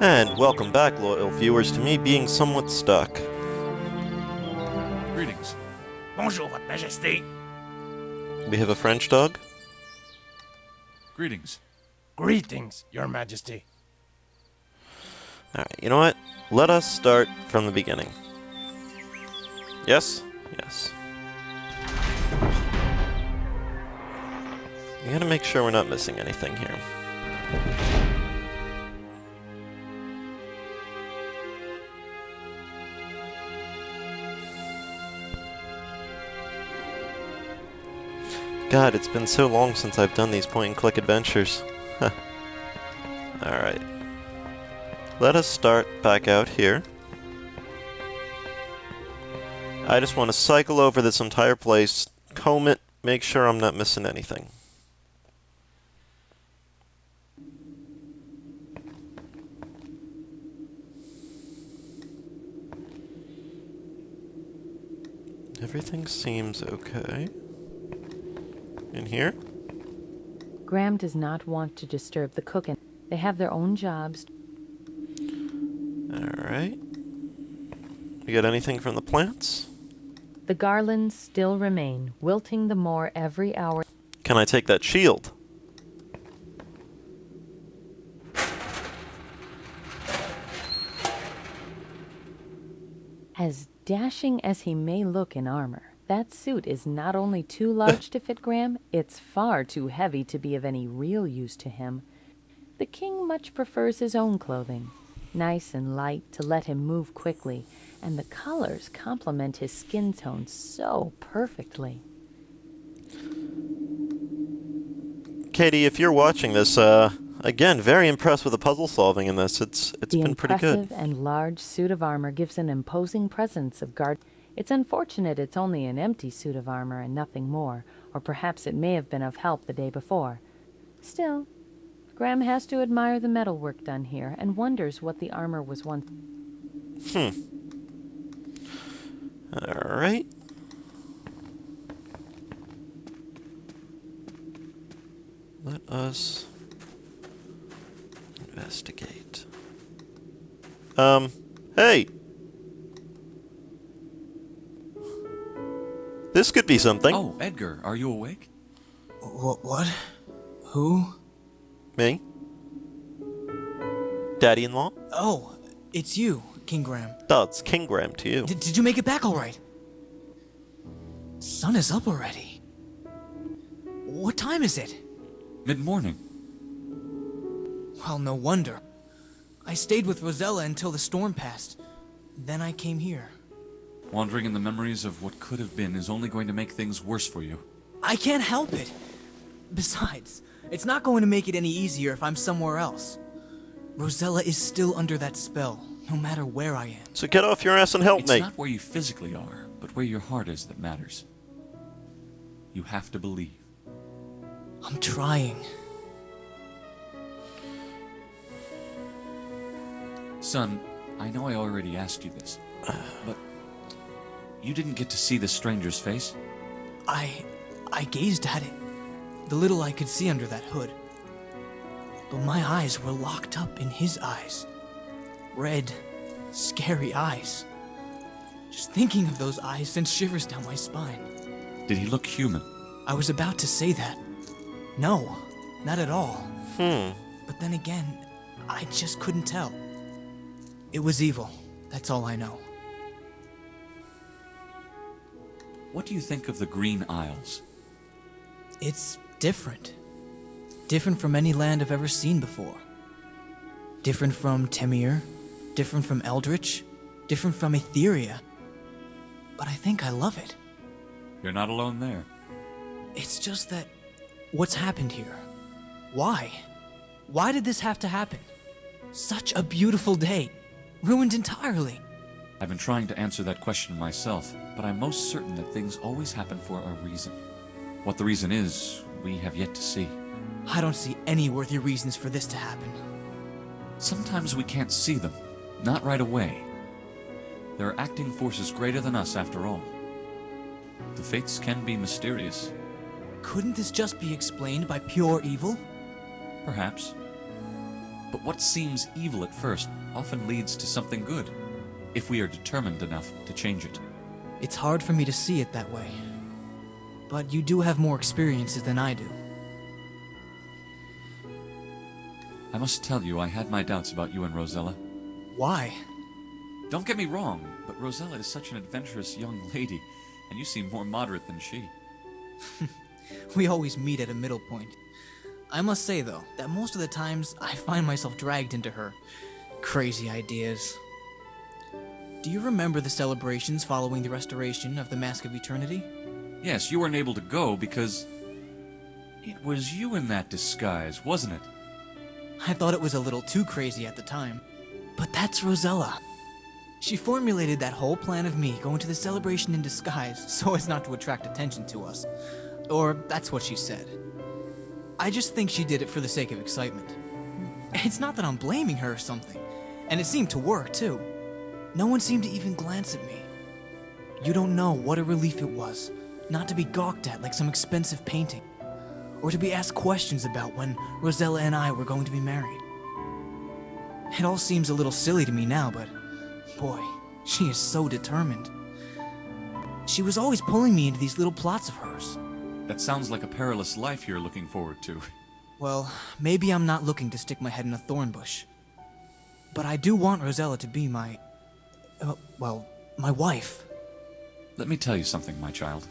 And welcome back, loyal viewers, to me being somewhat stuck. Greetings. Bonjour, Votre Majesté. We have a French dog? Greetings. Greetings, Your Majesty. Alright, you know what? Let us start from the beginning. Yes? Yes. We gotta make sure we're not missing anything here. God, it's been so long since I've done these point-and-click adventures. Alright. Let us start back out here. I just want to cycle over this entire place, comb it, make sure I'm not missing anything. Everything seems okay. In here? Graham does not want to disturb the cooking. They have their own jobs. Alright. We got anything from the plants? The garlands still remain, wilting the more every hour. Can I take that shield? As dashing as he may look in armor, that suit is not only too large to fit Graham, it's far too heavy to be of any real use to him. The king much prefers his own clothing, nice and light to let him move quickly, and the colors complement his skin tone so perfectly. Katie, if you're watching this, again, very impressed with the puzzle solving in this. It's been pretty good. The impressive and large suit of armor gives an imposing presence of guard. It's unfortunate it's only an empty suit of armor and nothing more, or perhaps it may have been of help the day before. Still, Graham has to admire the metalwork done here and wonders what the armor was once. Alright. Let us investigate. Hey! This could be something. Oh, Edgar, are you awake? What? Who? Me? Daddy-in-law? Oh, it's you, King Graham. Oh, it's King Graham to you. Did you make it back all right? Sun is up already. What time is it? Mid-morning. Well, no wonder. I stayed with Rosella until the storm passed. Then I came here. Wandering in the memories of what could have been is only going to make things worse for you. I can't help it. Besides, it's not going to make it any easier if I'm somewhere else. Rosella is still under that spell, no matter where I am. So get off your ass and help It's me. not where you physically are, but where your heart is that matters. You have to believe. I'm trying. Son, I know I already asked you this, but you didn't get to see the stranger's face? I gazed at it. The little I could see under that hood. But my eyes were locked up in his eyes. Red, scary eyes. Just thinking of those eyes sends shivers down my spine. Did he look human? I was about to say that. No, not at all. But then again, I just couldn't tell. It was evil, that's all I know. What do you think of the Green Isles? It's different. Different from any land I've ever seen before. Different from Temir, different from Eldritch, different from Etheria. But I think I love it. You're not alone there. It's just that, what's happened here? Why? Why did this have to happen? Such a beautiful day, ruined entirely. I've been trying to answer that question myself, but I'm most certain that things always happen for a reason. What the reason is, we have yet to see. I don't see any worthy reasons for this to happen. Sometimes we can't see them, not right away. There are acting forces greater than us after all. The fates can be mysterious. Couldn't this just be explained by pure evil? Perhaps. But what seems evil at first often leads to something good, if we are determined enough to change it. It's hard for me to see it that way. But you do have more experiences than I do. I must tell you, I had my doubts about you and Rosella. Why? Don't get me wrong, but Rosella is such an adventurous young lady, and you seem more moderate than she. We always meet at a middle point. I must say, though, that most of the times I find myself dragged into her crazy ideas. Do you remember the celebrations following the restoration of the Mask of Eternity? Yes, you weren't able to go because it was you in that disguise, wasn't it? I thought it was a little too crazy at the time. But that's Rosella. She formulated that whole plan of me going to the celebration in disguise so as not to attract attention to us. Or that's what she said. I just think she did it for the sake of excitement. It's not that I'm blaming her or something, and it seemed to work too. No one seemed to even glance at me. You don't know what a relief it was, not to be gawked at like some expensive painting, or to be asked questions about when Rosella and I were going to be married. It all seems a little silly to me now, but boy, she is so determined. She was always pulling me into these little plots of hers. That sounds like a perilous life you're looking forward to. Well, maybe I'm not looking to stick my head in a thorn bush. But I do want Rosella to be my wife. Let me tell you something, my child.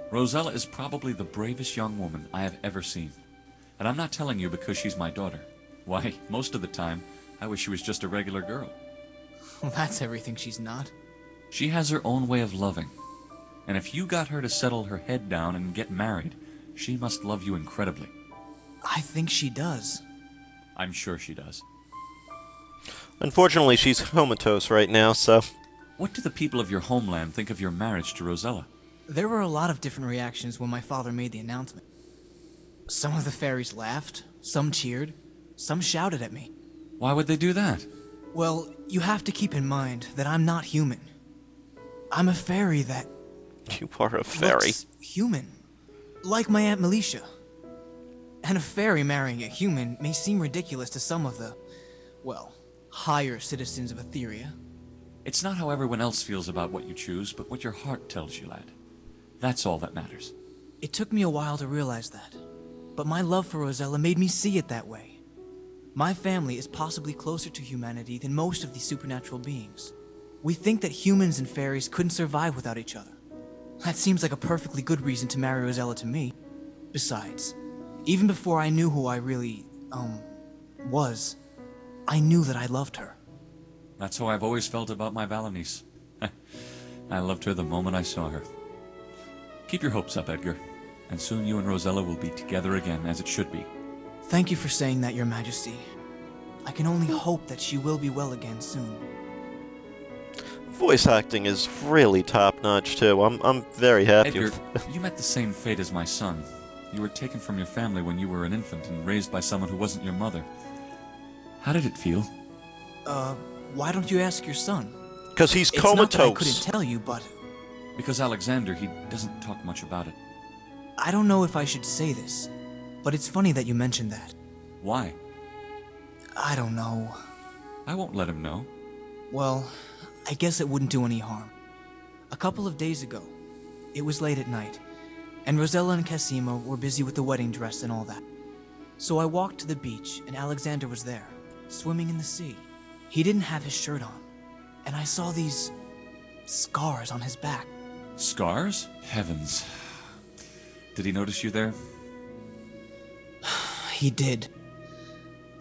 Rosella is probably the bravest young woman I have ever seen. And I'm not telling you because she's my daughter. Why, most of the time, I wish she was just a regular girl. Well, that's everything she's not. She has her own way of loving. And if you got her to settle her head down and get married, she must love you incredibly. I think she does. I'm sure she does. Unfortunately, she's comatose right now, so... What do the people of your homeland think of your marriage to Rosella? There were a lot of different reactions when my father made the announcement. Some of the fairies laughed, some cheered, some shouted at me. Why would they do that? Well, you have to keep in mind that I'm not human. I'm a fairy that You are a fairy. looks human, like my Aunt Militia. And a fairy marrying a human may seem ridiculous to some of the, well, higher citizens of Etheria. It's not how everyone else feels about what you choose, but what your heart tells you, lad. That's all that matters. It took me a while to realize that, but my love for Rosella made me see it that way. My family is possibly closer to humanity than most of the supernatural beings. We think that humans and fairies couldn't survive without each other. That seems like a perfectly good reason to marry Rosella to me. Besides, even before I knew who I really, was, I knew that I loved her. That's how I've always felt about my Valenice. I loved her the moment I saw her. Keep your hopes up, Edgar, and soon you and Rosella will be together again, as it should be. Thank you for saying that, Your Majesty. I can only hope that she will be well again soon. Voice acting is really top-notch, too. I'm very happy Edgar, with... you met the same fate as my son. You were taken from your family when you were an infant and raised by someone who wasn't your mother. How did it feel? Why don't you ask your son? Because he's It's not that I couldn't comatose. tell you, but Because Alexander, he doesn't talk much about it. I don't know if I should say this, but it's funny that you mentioned that. Why? I don't know. I won't let him know. Well, I guess it wouldn't do any harm. A couple of days ago, it was late at night, and Rosella and Cassima were busy with the wedding dress and all that. So I walked to the beach, and Alexander was there, swimming in the sea. He didn't have his shirt on, and I saw these scars on his back. Scars? Heavens. Did he notice you there? He did.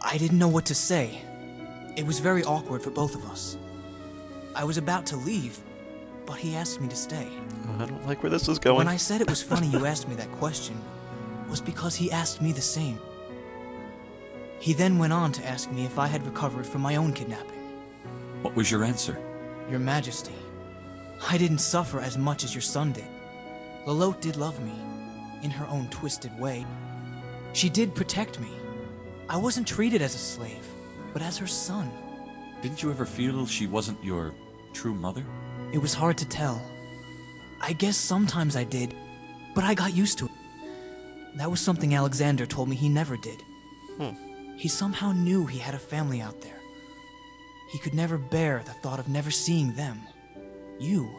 I didn't know what to say. It was very awkward for both of us. I was about to leave, but he asked me to stay. I don't like where this is going. When I said it was funny you asked me that question, was because he asked me the same. He then went on to ask me if I had recovered from my own kidnapping. What was your answer? Your Majesty, I didn't suffer as much as your son did. Lalotte did love me, in her own twisted way. She did protect me. I wasn't treated as a slave, but as her son. Didn't you ever feel she wasn't your true mother? It was hard to tell. I guess sometimes I did, but I got used to it. That was something Alexander told me he never did. He somehow knew he had a family out there. He could never bear the thought of never seeing them. You.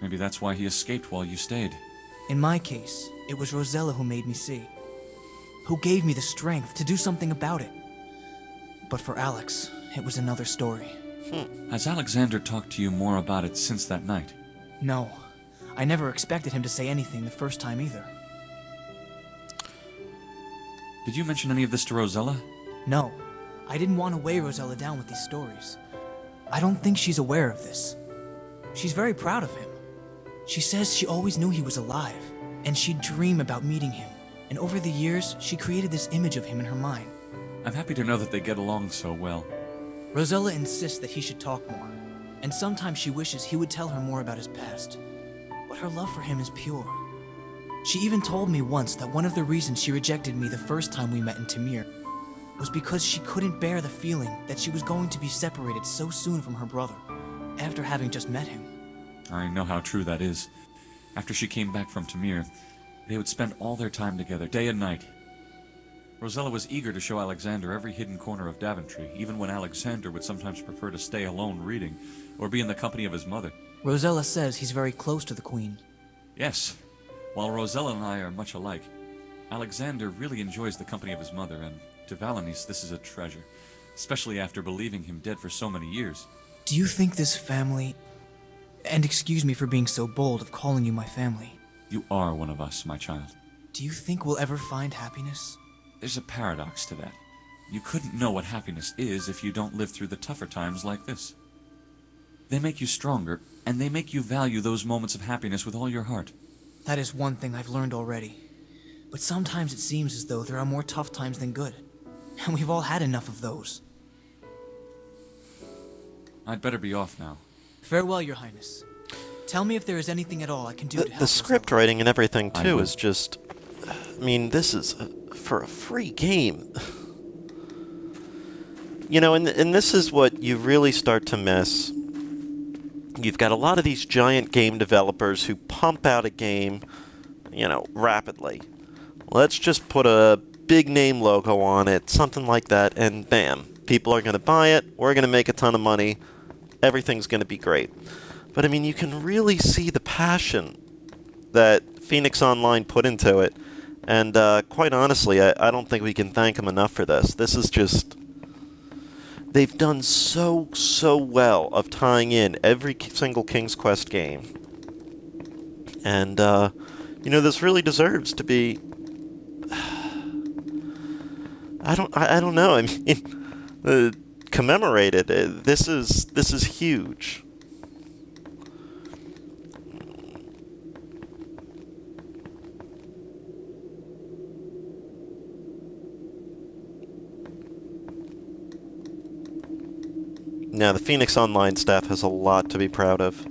Maybe that's why he escaped while you stayed. In my case, it was Rosella who made me see. Who gave me the strength to do something about it. But for Alex, it was another story. Has Alexander talked to you more about it since that night? No. I never expected him to say anything the first time either. Did you mention any of this to Rosella? No. I didn't want to weigh Rosella down with these stories. I don't think she's aware of this. She's very proud of him. She says she always knew he was alive, and she'd dream about meeting him. And over the years, she created this image of him in her mind. I'm happy to know that they get along so well. Rosella insists that he should talk more, and sometimes she wishes he would tell her more about his past. But her love for him is pure. She even told me once that one of the reasons she rejected me the first time we met in Tamir was because she couldn't bear the feeling that she was going to be separated so soon from her brother, after having just met him. I know how true that is. After she came back from Tamir, they would spend all their time together, day and night. Rosella was eager to show Alexander every hidden corner of Daventry, even when Alexander would sometimes prefer to stay alone reading, or be in the company of his mother. Rosella says he's very close to the Queen. Yes. While Rosella and I are much alike, Alexander really enjoys the company of his mother, and to Valanice this is a treasure, especially after believing him dead for so many years. Do you think this family... And excuse me for being so bold of calling you my family. You are one of us, my child. Do you think we'll ever find happiness? There's a paradox to that. You couldn't know what happiness is if you don't live through the tougher times like this. They make you stronger, and they make you value those moments of happiness with all your heart. That is one thing I've learned already. But sometimes it seems as though there are more tough times than good. And we've all had enough of those. I'd better be off now. Farewell, Your Highness. Tell me if there is anything at all I can do to help. The script Rosella. writing and everything, I too, will. is just... I mean, this is for a free game. You know, and this is what you really start to miss. You've got a lot of these giant game developers who pump out a game, you know, rapidly. Let's just put a big name logo on it, something like that, and bam. People are going to buy it, we're going to make a ton of money, everything's going to be great. But, I mean, you can really see the passion that Phoenix Online put into it. And, quite honestly, I don't think we can thank them enough for this. This is just... They've done so well of tying in every single King's Quest game. And, you know, this really deserves to be... I don't know. I mean, commemorated. This is huge. Now, the Phoenix Online staff has a lot to be proud of.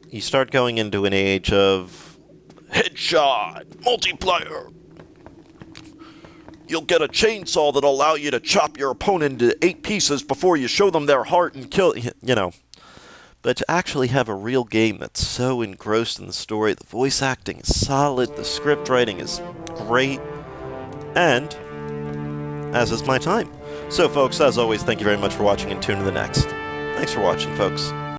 You start going into an age of headshot, multiplayer. You'll get a chainsaw that'll allow you to chop your opponent into 8 pieces before you show them their heart and kill, you know. But to actually have a real game that's so engrossed in the story, the voice acting is solid, the script writing is great, and as is my time. So folks, as always, thank you very much for watching and tune in to the next. Thanks for watching, folks.